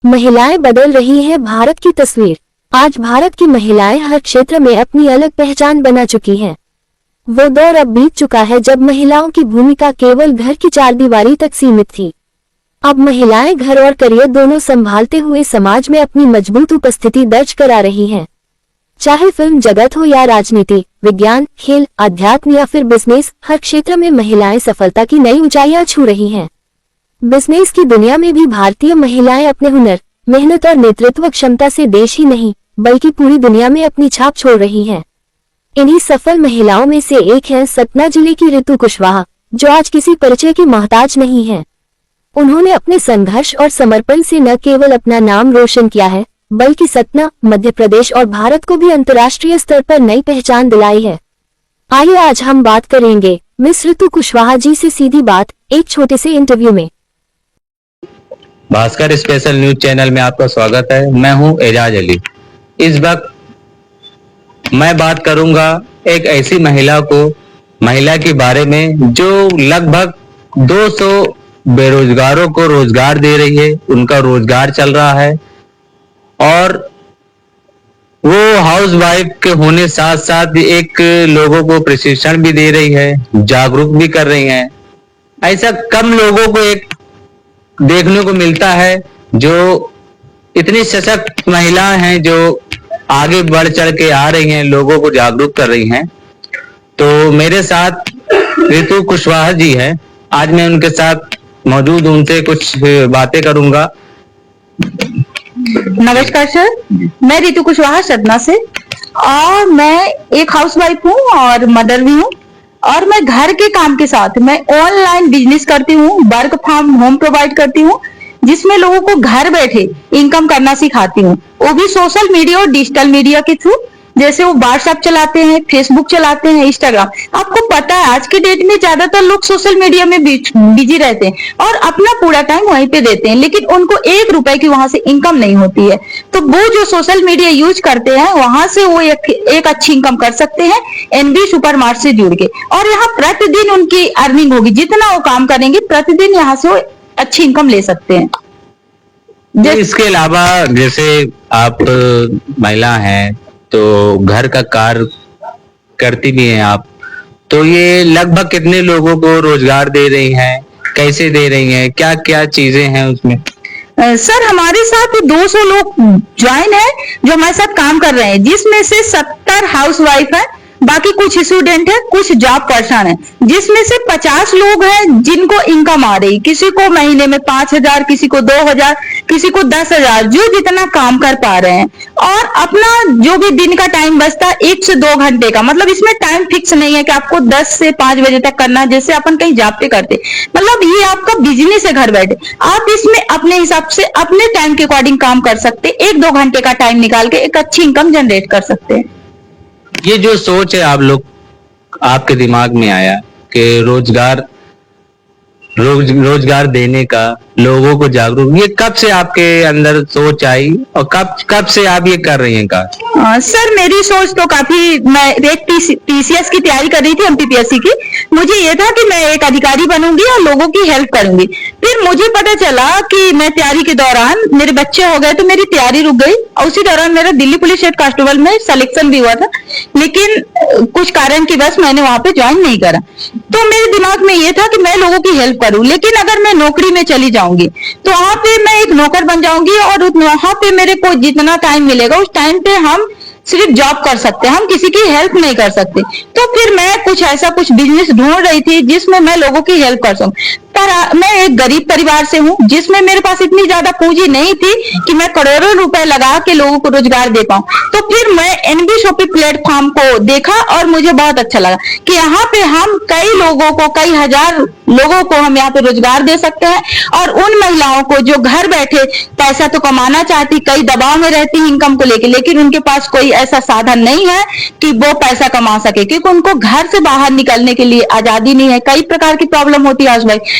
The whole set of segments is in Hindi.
महिलाएं बदल रही हैं भारत की तस्वीर। आज भारत की महिलाएं हर क्षेत्र में अपनी अलग पहचान बना चुकी हैं। वो दौर अब बीत चुका है जब महिलाओं की भूमिका केवल घर की चारदीवारी तक सीमित थी। अब महिलाएं घर और करियर दोनों संभालते हुए समाज में अपनी मजबूत उपस्थिति दर्ज करा रही हैं। चाहे फिल्म जगत हो या राजनीति, विज्ञान, खेल, अध्यात्म या फिर बिजनेस, हर क्षेत्र में महिलाएं सफलता की नई ऊंचाइयां छू रही हैं। बिजनेस की दुनिया में भी भारतीय महिलाएं अपने हुनर, मेहनत और नेतृत्व क्षमता से देश ही नहीं बल्कि पूरी दुनिया में अपनी छाप छोड़ रही हैं। इन्हीं सफल महिलाओं में से एक है सतना जिले की ऋतु कुशवाहा, जो आज किसी परिचय की मोहताज नहीं है। उन्होंने अपने संघर्ष और समर्पण से न केवल अपना नाम रोशन किया है, बल्कि सतना, मध्य प्रदेश और भारत को भी अंतर्राष्ट्रीय स्तर पर नई पहचान दिलाई है। आइए आज हम बात करेंगे मिस ऋतु कुशवाहा जी से सीधी बात, एक छोटे से इंटरव्यू में। भास्कर स्पेशल न्यूज चैनल में आपका स्वागत है। मैं हूं एजाज अली। इस वक्त मैं बात करूंगा एक ऐसी महिला के बारे में जो लगभग 200 बेरोजगारों को रोजगार दे रही है। उनका रोजगार चल रहा है और वो हाउस वाइफ के होने साथ साथ एक लोगों को प्रशिक्षण भी दे रही है, जागरूक भी कर रही है। ऐसा कम लोगों को एक देखने को मिलता है जो इतनी सशक्त महिलाएं हैं, जो आगे बढ़ चढ़ के आ रही हैं, लोगों को जागरूक कर रही हैं। तो मेरे साथ ऋतु कुशवाहा जी हैं। आज मैं उनके साथ मौजूद, उनसे कुछ बातें करूंगा। नमस्कार सर, मैं ऋतु कुशवाहा सतना से और मैं एक हाउसवाइफ हूँ और मदर भी हूँ। और मैं घर के काम के साथ मैं ऑनलाइन बिजनेस करती हूँ, वर्क फ्रॉम होम प्रोवाइड करती हूँ, जिसमें लोगों को घर बैठे इनकम करना सिखाती हूँ, वो भी सोशल मीडिया और डिजिटल मीडिया के थ्रू। जैसे वो व्हाट्सएप चलाते हैं, फेसबुक चलाते हैं, इंस्टाग्राम। आपको पता है आज के डेट में ज्यादातर लोग सोशल मीडिया में बिजी रहते हैं और अपना पूरा टाइम वहीं पे देते हैं, लेकिन उनको 1 रुपए की वहां से इनकम नहीं होती है। तो वो जो सोशल मीडिया यूज करते हैं वहां से वो एक अच्छी इनकम कर सकते हैं एनबी सुपर मार्ट से जुड़ के। और यहाँ प्रतिदिन उनकी अर्निंग होगी, जितना वो काम करेंगे प्रतिदिन यहाँ से वो अच्छी इनकम ले सकते हैं। इसके अलावा जैसे आप महिला हैं तो घर का कार्य करती भी हैं आप, तो ये लगभग कितने लोगों को रोजगार दे रही हैं, कैसे दे रही हैं, क्या क्या चीजें हैं उसमें? सर हमारे साथ 200 लोग ज्वाइन है जो हमारे साथ काम कर रहे हैं, जिसमें से 70 हाउसवाइफ है, बाकी कुछ स्टूडेंट है, कुछ जॉब पर्सन है, जिसमें से 50 लोग हैं जिनको इनकम आ रही। किसी को महीने में 5,000, किसी को 2,000, किसी को 10,000, जो जितना काम कर पा रहे हैं। और अपना जो भी दिन का टाइम बचता है 1 से 2 घंटे का, मतलब इसमें टाइम फिक्स नहीं है कि आपको 10 से 5 बजे तक करना है, जैसे अपन कहीं जॉब पे करते। मतलब ये आपका बिजनेस है घर बैठे, आप इसमें अपने हिसाब से अपने टाइम के अकॉर्डिंग काम कर सकते, 1-2 घंटे का टाइम निकाल के एक अच्छी इनकम जनरेट कर सकते हैं। ये जो सोच है आपके दिमाग में आया कि रोजगार देने का, लोगों को जागरूक, ये कब से आपके अंदर सोच आई और कब से आप ये कर रही हैं काम? सर मेरी सोच तो काफी, मैं एक टीसीएस की तैयारी कर रही थी, एमपीपीएससी की। मुझे ये था कि मैं एक अधिकारी बनूंगी और लोगों की हेल्प करूंगी। फिर मुझे पता चला कि मैं तैयारी के दौरान मेरे बच्चे हो गए तो मेरी तैयारी रुक गई, और उसी दौरान मेरा दिल्ली पुलिस हेड कांस्टेबल में सिलेक्शन भी हुआ था, लेकिन कुछ कारण की वजह मैंने वहां पे ज्वाइन नहीं करा। तो मेरे दिमाग में ये था कि मैं लोगों की हेल्प करूं, लेकिन अगर मैं नौकरी में चली जाऊंगी तो वहां पे मैं एक नौकर बन जाऊंगी और वहां पे मेरे को जितना टाइम मिलेगा उस टाइम पे हम सिर्फ जॉब कर सकते हैं, हम किसी की हेल्प नहीं कर सकते। तो फिर मैं कुछ बिजनेस ढूंढ रही थी जिसमें मैं लोगों की हेल्प कर सकूं। पर मैं एक गरीब परिवार से हूं, जिसमें मेरे पास इतनी ज्यादा पूंजी नहीं थी कि मैं करोड़ों रुपए लगा के लोगों को रोजगार दे पाऊं। तो फिर मैं एनबी शॉपी प्लेटफॉर्म को देखा और मुझे बहुत अच्छा लगा कि यहाँ पे हम कई लोगों को, कई हजार लोगों को हम यहाँ पे रोजगार दे सकते हैं। और उन महिलाओं को जो घर बैठे पैसा तो कमाना चाहती, कई दबाव में रहती इनकम को लेके, लेकिन उनके पास कोई ऐसा साधन नहीं है कि वो पैसा कमा सके, क्योंकि उनको घर से बाहर निकलने के लिए आजादी नहीं है। कई प्रकार की प्रॉब्लम होती है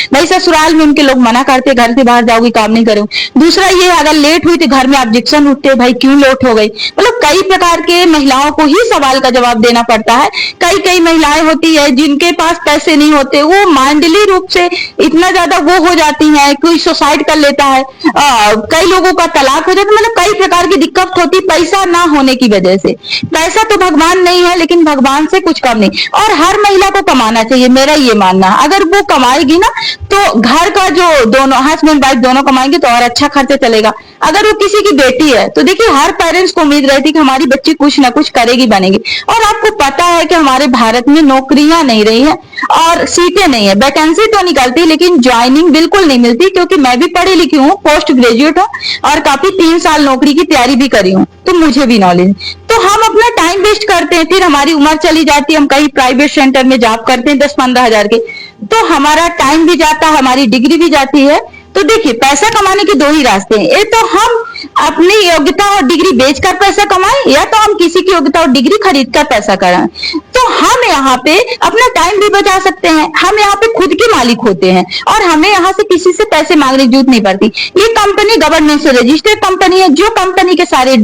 भाई ससुराल में उनके लोग मना करते, घर से बाहर जाओगी काम नहीं करो। दूसरा ये, अगर लेट हुई तो घर में ऑब्जेक्शन उठते, भाई क्यों लेट हो गई। मतलब कई प्रकार के महिलाओं को ही सवाल का जवाब देना पड़ता है। कई महिलाएं होती है जिनके पास पैसे नहीं होते, वो मानडली रूप से इतना ज्यादा वो हो जाती है, कोई सुसाइड कर लेता है, कई लोगों का तलाक हो जाता है, मतलब कई प्रकार की दिक्कत होती पैसा ना होने की वजह से। पैसा तो भगवान नहीं है, लेकिन भगवान से कुछ कम नहीं, और हर महिला को कमाना चाहिए, मेरा ये मानना है। अगर वो कमाएगी ना तो घर का जो दोनों हस्बैंड वाइफ दोनों कमाएंगे तो और अच्छा खर्चा चलेगा। अगर वो किसी की बेटी है तो देखिए हर पेरेंट्स को उम्मीद रहती है कि हमारी बच्ची कुछ ना कुछ करेगी, बनेगी। और आपको पता है कि हमारे भारत में नौकरियां नहीं रही है और सीटें नहीं है, वैकेंसी तो निकलती है लेकिन ज्वाइनिंग बिल्कुल नहीं मिलती। क्योंकि मैं भी पढ़ी लिखी हूँ, पोस्ट ग्रेजुएट हूँ और काफी 3 साल नौकरी की तैयारी भी करी हूँ, तो मुझे भी नॉलेज। तो हम अपना टाइम वेस्ट करते हैं, फिर हमारी उम्र चली जाती है, हम कहीं प्राइवेट सेंटर में जॉब करते हैं 10-15 हजार के, तो हमारा टाइम भी जाता है, हमारी डिग्री भी जाती है। तो देखिए पैसा कमाने के 2 ही रास्ते हैं, एक तो हम अपनी योग्यता और डिग्री बेचकर पैसा कमाएं, या तो हम किसी की योग्यता और डिग्री खरीद कर पैसा कराएं। तो हम यहाँ पे अपना टाइम भी बचा सकते हैं, हम यहाँ पे खुद के मालिक होते हैं और हमें यहाँ से किसी से पैसे मांगने की जरूरत नहीं पड़ती। ये कंपनी गवर्नमेंट से रजिस्टर्ड कंपनी है, जो कंपनी के सारे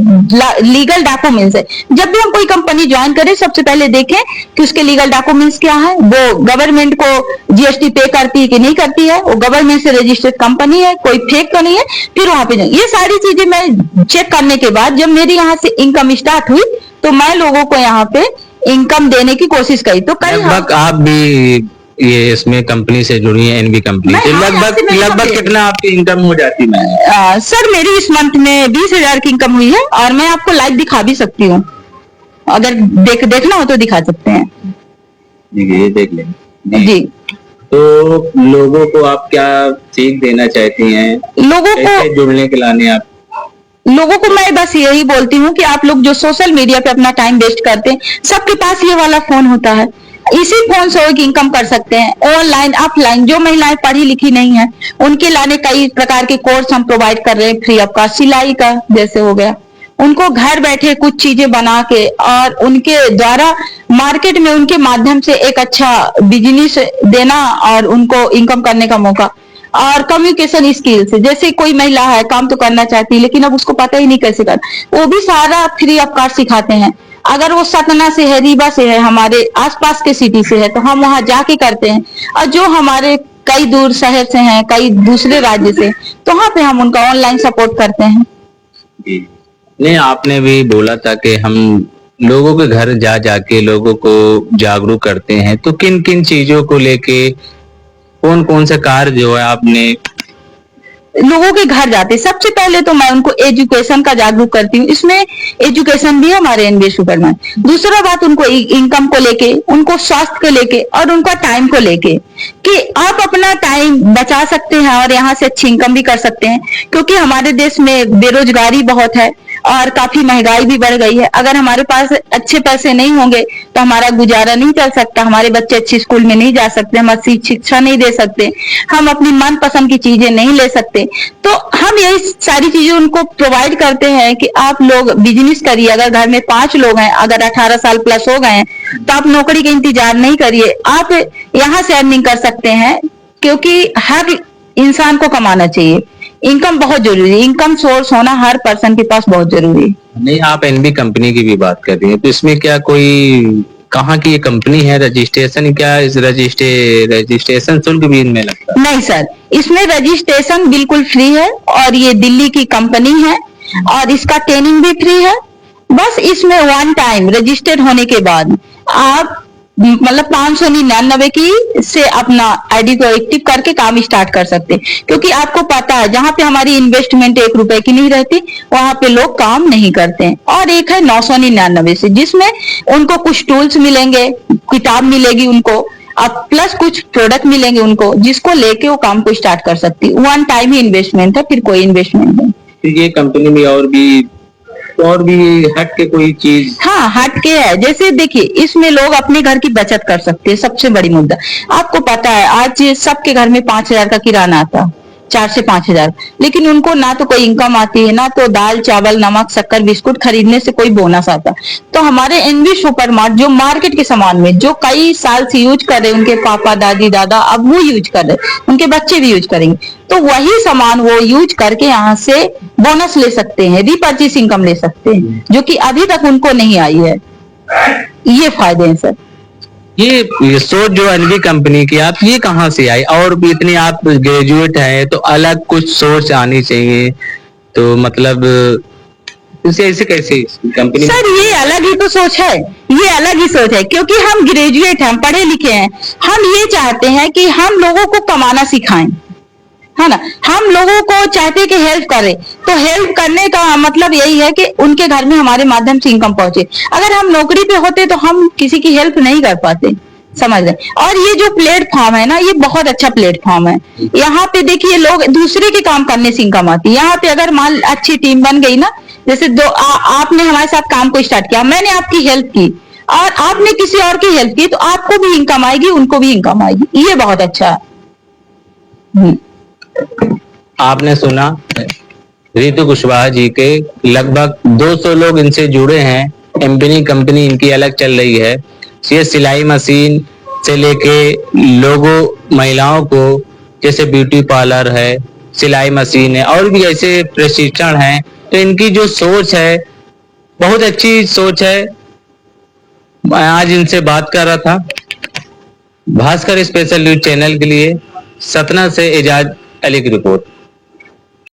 लीगल डॉक्यूमेंट्स है। जब भी हम कोई कंपनी ज्वाइन करें सबसे पहले देखें कि उसके लीगल डॉक्यूमेंट्स क्या है, वो गवर्नमेंट को जीएसटी पे करती है कि नहीं करती है, वो गवर्नमेंट से रजिस्टर्ड कंपनी है, कोई फेक तो नहीं है। फिर वहां पे ये सारी चीजें मैं चेक करने के बाद जब मेरी यहाँ से इनकम स्टार्ट हुई तो मैं लोगों को यहाँ पे इनकम देने की कोशिश करी। तो लगभग आप भी ये इसमें कंपनी से जुड़ी है, एनबी कंपनी से, लगभग कितना आपकी इनकम हो जाती है? सर मेरी इस मंथ में 20,000 की इनकम हुई है और मैं आपको लाइव दिखा भी सकती हूँ, अगर देखना हो तो दिखा सकते हैं। ये देख लें जी। तो लोगों को आप क्या सीख देना चाहती हैं, लोगों को जुड़ने के लाने? आप लोगों को मैं बस यही बोलती हूँ कि आप लोग जो सोशल मीडिया पे अपना टाइम वेस्ट करते हैं, सबके पास ये वाला फोन होता है, इसी फोन से इनकम कर सकते हैं, ऑनलाइन ऑफलाइन। जो महिलाएं पढ़ी लिखी नहीं है उनके लाने कई प्रकार के कोर्स हम प्रोवाइड कर रहे हैं फ्री ऑफ कॉस्ट। सिलाई का जैसे हो गया, उनको घर बैठे कुछ चीजें बना के और उनके द्वारा मार्केट में उनके माध्यम से एक अच्छा बिजनेस देना और उनको इनकम करने का मौका। और कम्युनिकेशन स्किल्स, जैसे कोई महिला है काम तो करना चाहती है लेकिन अब उसको पता ही नहीं कैसे कर, वो भी सारा फ्री ऑफ कॉस्ट सिखाते हैं। अगर वो सतना से है, रीवा से है, हमारे आसपास के सिटी से है, तो हम वहां जाके करते हैं। और जो हमारे कई दूर शहर से हैं, कई दूसरे राज्य से, तो वहां पे हम उनका ऑनलाइन सपोर्ट करते हैं। नहीं, आपने भी बोला था कि हम लोगों के घर जा जाके लोगों को जागरूक करते हैं, तो किन किन चीजों को लेके कौन कौन से कार्य जो है आपने लोगों के घर जाते? सबसे पहले तो मैं उनको एजुकेशन का जागरूक करती हूँ, इसमें एजुकेशन भी है हमारे एनबी सुपरमैन। दूसरा बात उनको इनकम को लेके, उनको स्वास्थ्य को लेके और उनका टाइम को लेके कि आप अपना टाइम बचा सकते हैं और यहाँ से अच्छी इनकम भी कर सकते हैं। क्योंकि हमारे देश में बेरोजगारी बहुत है और काफी महंगाई भी बढ़ गई है। अगर हमारे पास अच्छे पैसे नहीं होंगे तो हमारा गुजारा नहीं चल सकता, हमारे बच्चे अच्छे स्कूल में नहीं जा सकते, हम अच्छी शिक्षा नहीं दे सकते, हम अपनी मनपसंद की चीजें नहीं ले सकते। तो हम यही सारी चीजें उनको प्रोवाइड करते हैं कि आप लोग बिजनेस करिए। अगर घर में 5 लोग हैं, अगर 18 साल प्लस हो गए हैं, तो आप नौकरी का इंतजार नहीं करिए, आप यहाँ से अर्निंग कर सकते हैं। क्योंकि हर इंसान को कमाना चाहिए, इनकम बहुत जरूरी है, इनकम सोर्स होना हर पर्सन के पास बहुत जरूरी है। नहीं, आप एनबी कंपनी की भी बात कर रही हैं, तो इसमें क्या कोई कहाँ की ये कंपनी है, रजिस्ट्रेशन क्या इस रजिस्ट्रेशन शुल्क भी इनमें लगता है? नहीं सर, इसमें रजिस्ट्रेशन बिल्कुल फ्री है और ये दिल्ली की कंपनी है और इसका ट्रेनिंग भी फ्री है। बस इसमें 1 टाइम रजिस्टर्ड होने के बाद आप मतलब 599 की से अपना आईडी को एक्टिव करके काम स्टार्ट कर सकते हैं। क्योंकि आपको पता है जहां पे हमारी इन्वेस्टमेंट 1 रुपए की नहीं रहती, वहां पे लोग काम नहीं करते हैं। और एक है 999 से, जिसमें उनको कुछ टूल्स मिलेंगे, किताब मिलेगी उनको, अब प्लस कुछ प्रोडक्ट मिलेंगे उनको, जिसको लेके वो काम को स्टार्ट कर सकती है। 1 टाइम ही इन्वेस्टमेंट है, फिर कोई इन्वेस्टमेंट नहीं। ये कंपनी में और भी हट के कोई चीज? हाँ, हट के है। जैसे देखिए, इसमें लोग अपने घर की बचत कर सकते हैं। सबसे बड़ी मुद्दा आपको पता है, आज सबके घर में 5,000 का किराना आता, 4 से 5 हजार, लेकिन उनको ना तो कोई इनकम आती है, ना तो दाल चावल नमक शक्कर बिस्कुट खरीदने से कोई बोनस आता। तो हमारे एनवी सुपरमार्ट जो मार्केट के सामान में जो कई साल से यूज कर रहे, उनके पापा दादी दादा अब वो यूज कर रहे, उनके बच्चे भी यूज करेंगे, तो वही सामान वो यूज करके यहाँ से बोनस ले सकते हैं, रीपर्चेस इनकम ले सकते हैं, जो कि अभी तक उनको नहीं आई है। ये फायदे हैं सर। ये सोच जो एनवी कंपनी की, आप ये कहाँ से आई? और भी इतनी आप ग्रेजुएट हैं तो अलग कुछ सोच आनी चाहिए, तो मतलब इसे ऐसे कैसे कंपनी? सर ये अलग ही तो सोच है, ये अलग ही सोच है, क्योंकि हम ग्रेजुएट हैं, पढ़े लिखे हैं, हम ये चाहते हैं कि हम लोगों को कमाना सिखाएं, है ना। हम लोगों को चाहते हैं कि हेल्प करें, तो हेल्प करने का मतलब यही है कि उनके घर में हमारे माध्यम से इनकम पहुंचे। अगर हम नौकरी पे होते तो हम किसी की हेल्प नहीं कर पाते, समझ रहे। और ये जो प्लेटफॉर्म है ना, ये बहुत अच्छा प्लेटफॉर्म है। यहाँ पे देखिए लोग दूसरे के काम करने से इनकम आती है। यहाँ पे अगर मान अच्छी टीम बन गई ना, जैसे आपने हमारे साथ काम को स्टार्ट किया, मैंने आपकी हेल्प की और आपने किसी और की हेल्प की, तो आपको भी इनकम आएगी, उनको भी इनकम आएगी, ये बहुत अच्छा है। आपने सुना रितु कुशवाहा जी के लगभग 200 लोग इनसे जुड़े हैं। एम्पनी कंपनी इनकी अलग चल रही है। ये सिलाई मशीन से लेके लोगों महिलाओं को, जैसे ब्यूटी पार्लर है, सिलाई मशीन है, और भी ऐसे प्रशिक्षण हैं। तो इनकी जो सोच है बहुत अच्छी सोच है। मैं आज इनसे बात कर रहा था। भास्कर स्पेशल न्यूज चैनल के लिए सतना से एजाज अली की रिपोर्ट।